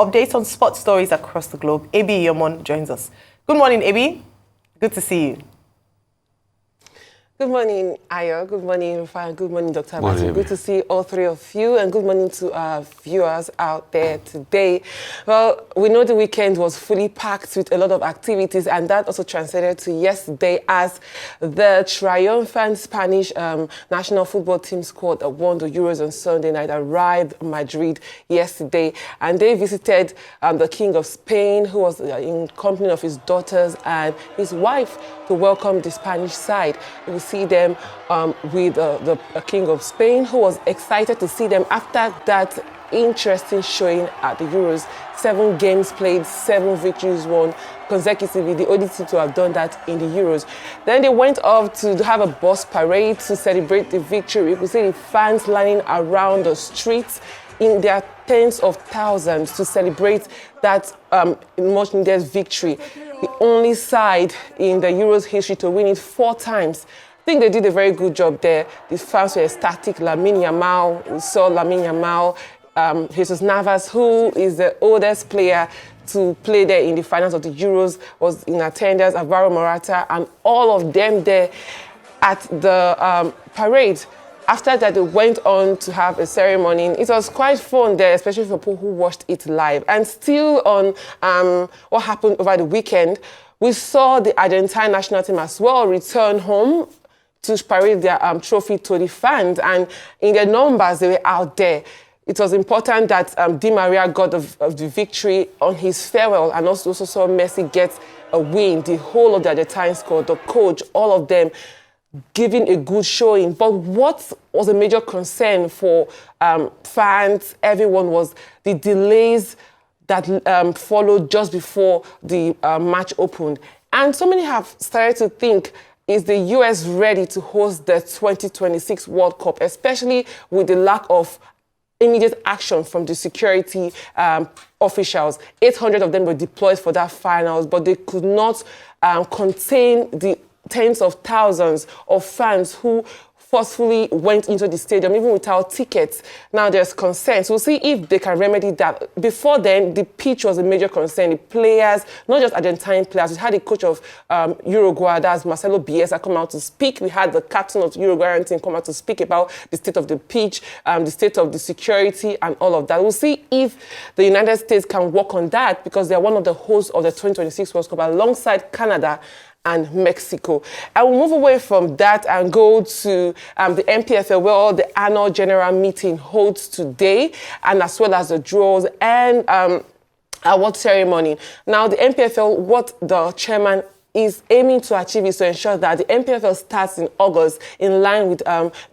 updates on sports stories across the globe, Abi Yomon joins us. Good morning, Abi. Good to see you. Good morning, Ayo. Good morning, Rufai. Good morning, Dr. Abati. Good to see all three of you, and good morning to our viewers out there today. Well, we know the weekend was fully packed with a lot of activities, and that also translated to yesterday as the triumphant Spanish national football team squad that won the Euros on Sunday night arrived in Madrid yesterday, and they visited the King of Spain, who was in company of his daughters and his wife, to welcome the Spanish side. We will see them with the King of Spain, who was excited to see them after that interesting showing at the Euros. 7 games played, 7 victories won consecutively, the only team to have done that in the Euros. Then they went off to have a bus parade to celebrate the victory. You could see the fans lining around the streets in their tens of thousands to celebrate that much needed victory. The only side in the Euros history to win it 4 times. I think they did a very good job there. The fans were ecstatic. Lamine Yamal, we saw Lamine Yamal, Jesus Navas, who is the oldest player to play there in the finals of the Euros, was in attendance, Alvaro Morata, and all of them there at the parade. After that, they went on to have a ceremony. It was quite fun there, especially for people who watched it live. And still on what happened over the weekend, we saw the Argentine national team as well return home to parade their trophy to the fans. And in their numbers, they were out there. It was important that Di Maria got the victory on his farewell, and also saw Messi get a win. The whole of the Argentine squad, the coach, all of them giving a good showing. But what was a major concern for fans, everyone, was the delays that followed just before the match opened. And so many have started to think, is the US ready to host the 2026 World Cup, especially with the lack of immediate action from the security officials? 800 of them were deployed for that finals, but they could not contain the tens of thousands of fans who forcefully went into the stadium, even without tickets. Now there's concern. So we'll see if they can remedy that. Before then, the pitch was a major concern. The players, not just Argentine players, we had the coach of Uruguay, that's Marcelo Bielsa, come out to speak. We had the captain of the Uruguayan team come out to speak about the state of the pitch, the state of the security, and all of that. We'll see if the United States can work on that, because they're one of the hosts of the 2026 World Cup alongside Canada and Mexico. I will move away from that and go to the NPFL, where all the annual general meeting holds today, and as well as the draws and award ceremony. Now, the NPFL, what the chairman is aiming to achieve is to ensure that the NPFL starts in August in line with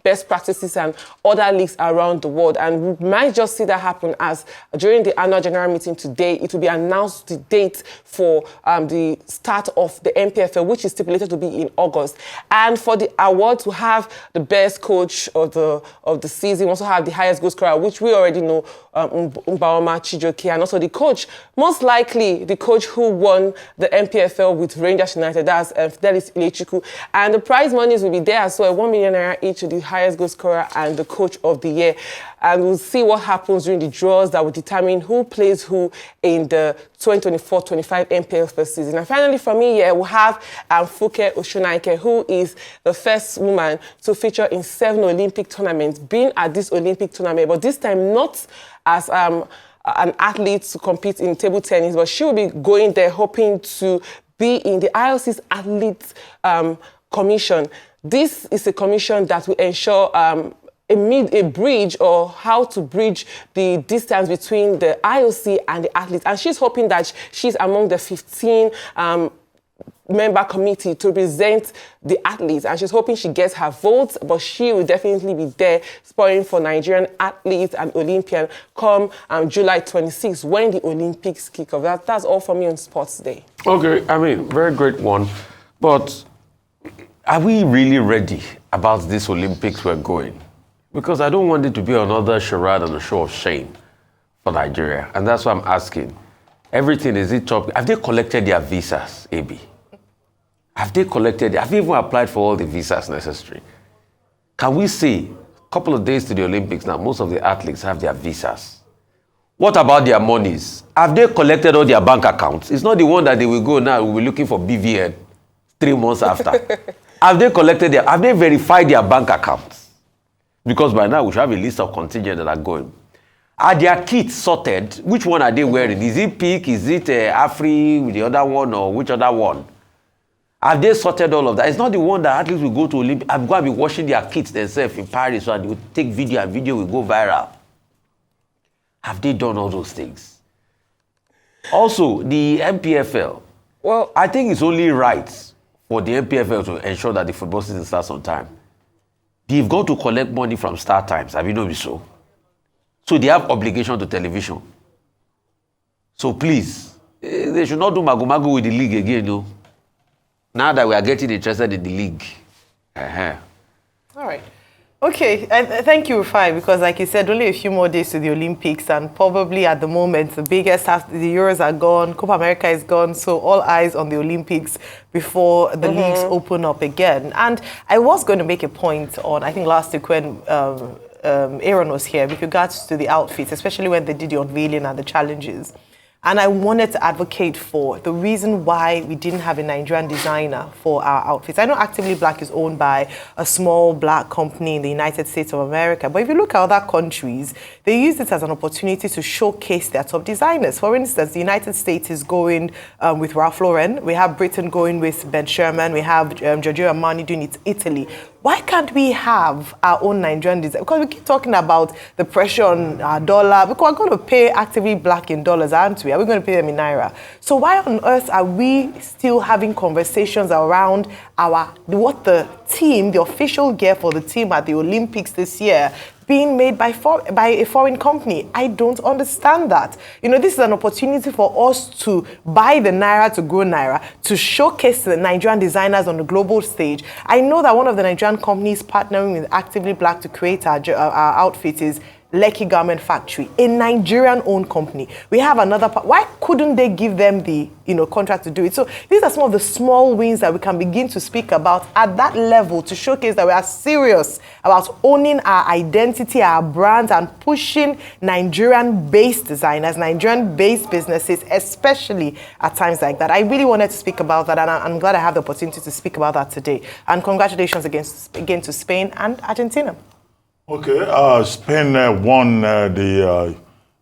best practices and other leagues around the world. And we might just see that happen as during the annual general meeting today, it will be announced the date for the start of the NPFL, which is stipulated to be in August. And for the award to have the best coach of the season, we also have the highest goal scorer, which we already know, Mbaoma Chijoke, and also the coach, most likely the coach who won the NPFL with Rangers United, that's Fidelis Ilechukwu. And the prize monies will be there as well, 1 million naira each to the highest goal scorer and the coach of the year. And we'll see what happens during the draws that will determine who plays who in the 2024-25 NPFL season. And finally, for me here, we'll have Fuke Oshonaike, who is the first woman to feature in 7 Olympic tournaments, being at this Olympic tournament, but this time not as an athlete to compete in table tennis, but she will be going there hoping to be in the IOC's Athletes Commission. This is a commission that will ensure a bridge, or how to bridge the distance between the IOC and the athletes. And she's hoping that she's among the 15 member committee to represent the athletes, and she's hoping she gets her votes, but she will definitely be there spurring for Nigerian athletes and Olympians come July 26th when the Olympics kick off. That's all for me on Sports Day. Okay, I mean, very great one, but are we really ready about this Olympics we're going? Because I don't want it to be another charade and a show of shame for Nigeria, and that's why I'm asking. Everything, is it top? Have they collected their visas, AB? Have they collected? Have they even applied for all the visas necessary? Can we see, a couple of days to the Olympics now, most of the athletes have their visas. What about their monies? Have they collected all their bank accounts? It's not the one that they will go now, we'll be looking for BVN 3 months after. Have they collected have they verified their bank accounts? Because by now we should have a list of contingents that are going. Are their kits sorted? Which one are they wearing? Is it Peak? Is it Afri with the other one, or which other one? Have they sorted all of that? It's not the one that at least will go to Olympic. I'm going to be washing their kits themselves in Paris, so they will take video and video will go viral. Have they done all those things? Also, the NPFL. Well, I think it's only right for the NPFL to ensure that the football season starts on time. They've got to collect money from Star Times. Have you noticed so? So they have obligation to television. So please, they should not do mago-mago with the league again, no? Now that we are getting interested in the league. All right. Okay, thank you, Rufai, because like you said, only a few more days to the Olympics, and probably at the moment, the biggest, the Euros are gone, Copa America is gone, so all eyes on the Olympics before the leagues open up again. And I was going to make a point on, I think last week when Aaron was here, with regards to the outfits, especially when they did the unveiling and the challenges. And I wanted to advocate for the reason why we didn't have a Nigerian designer for our outfits. I know Actively Black is owned by a small black company in the United States of America, but if you look at other countries, they use it as an opportunity to showcase their top designers. For instance, the United States is going with Ralph Lauren. We have Britain going with Ben Sherman. We have Giorgio Armani doing it Italy. Why can't we have our own Nigerian design? Because we keep talking about the pressure on our dollar. Because we're going to pay Actively Black in dollars, aren't we? Are we going to pay them in naira? So why on earth are we still having conversations around what the team, the official gear for the team at the Olympics this year, being made by a foreign company? I don't understand that. You know, this is an opportunity for us to buy the naira to grow naira, to showcase the Nigerian designers on the global stage. I know that one of the Nigerian companies partnering with Actively Black to create our outfits is Lekki Garment Factory, a Nigerian-owned company. We have another part. Why couldn't they give them the contract to do it? So these are some of the small wins that we can begin to speak about at that level to showcase that we are serious about owning our identity, our brands, and pushing Nigerian-based designers, Nigerian-based businesses, especially at times like that. I really wanted to speak about that, and I'm glad I have the opportunity to speak about that today. And congratulations again to Spain and Argentina. Okay, Spain won the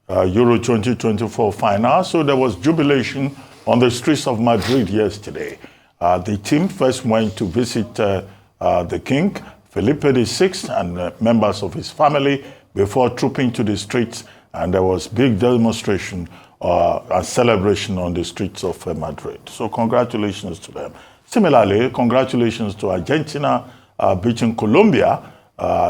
Euro 2024 final, so there was jubilation on the streets of Madrid yesterday. The team first went to visit the King, Felipe VI, and members of his family before trooping to the streets, and there was big demonstration and celebration on the streets of Madrid. So congratulations to them. Similarly, congratulations to Argentina beating Colombia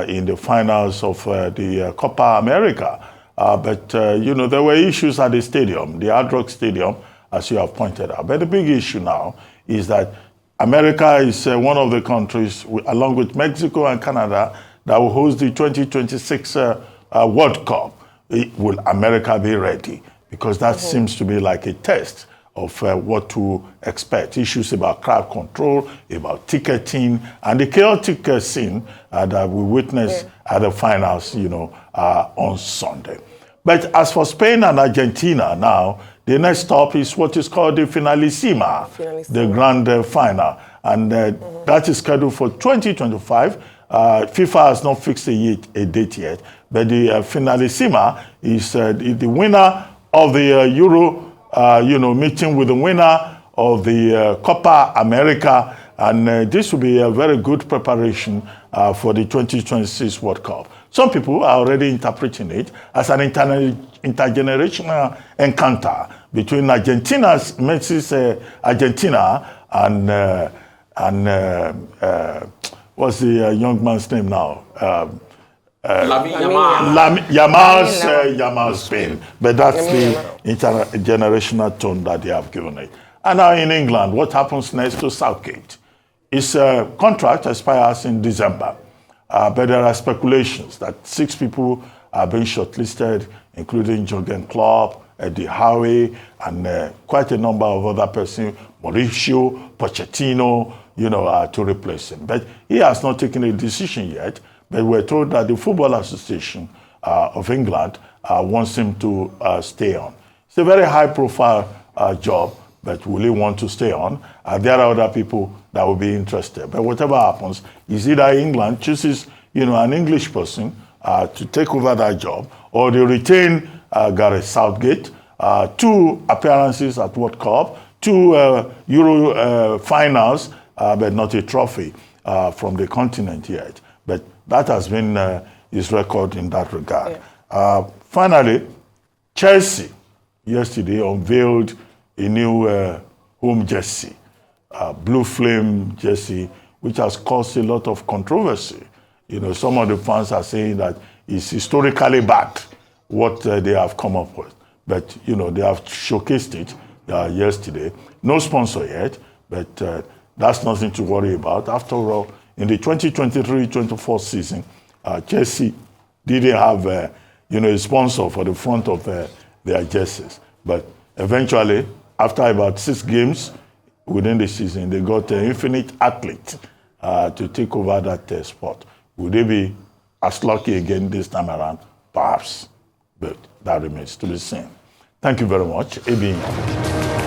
in the finals of the Copa America. But there were issues at the stadium, the Hard Rock Stadium, as you have pointed out. But the big issue now is that America is one of the countries, along with Mexico and Canada, that will host the 2026 World Cup. Will America be ready? Because that seems to be like a test of what to expect. Issues about crowd control, about ticketing, and the chaotic scene that we witnessed at the finals, on Sunday. But as for Spain and Argentina now, the next stop is what is called the Finalissima, the grand final. And that is scheduled for 2025. FIFA has not fixed a date yet, but the Finalissima is the winner of the Euro, meeting with the winner of the Copa America, and this will be a very good preparation for the 2026 World Cup. Some people are already interpreting it as an intergenerational encounter between Messi's Argentina and what's the young man's name now? Yamal's Spain, but that's the intergenerational tone that they have given it. And now in England, what happens next to Southgate? His contract expires in December, but there are speculations that 6 people are being shortlisted, including Jurgen Klopp, Eddie Howe, and quite a number of other persons, Mauricio Pochettino, to replace him. But he has not taken a decision yet. But we're told that the Football Association of England wants him to stay on. It's a very high-profile job, but will he want to stay on? There are other people that will be interested. But whatever happens, is either England chooses, an English person to take over that job, or they retain Gareth Southgate, 2 appearances at World Cup, 2 Euro finals, but not a trophy from the continent yet. But that has been his record in that regard. Yeah. Finally, Chelsea yesterday unveiled a new home jersey, blue flame jersey, which has caused a lot of controversy. Some of the fans are saying that it's historically bad what they have come up with. But, they have showcased it yesterday. No sponsor yet, but that's nothing to worry about. After all, in the 2023-24 season, Chelsea didn't have, a sponsor for the front of their jerseys. But eventually, after about 6 games within the season, they got an Infinite Athlete to take over that spot. Will they be as lucky again this time around? Perhaps. But that remains to be seen. Thank you very much. AB.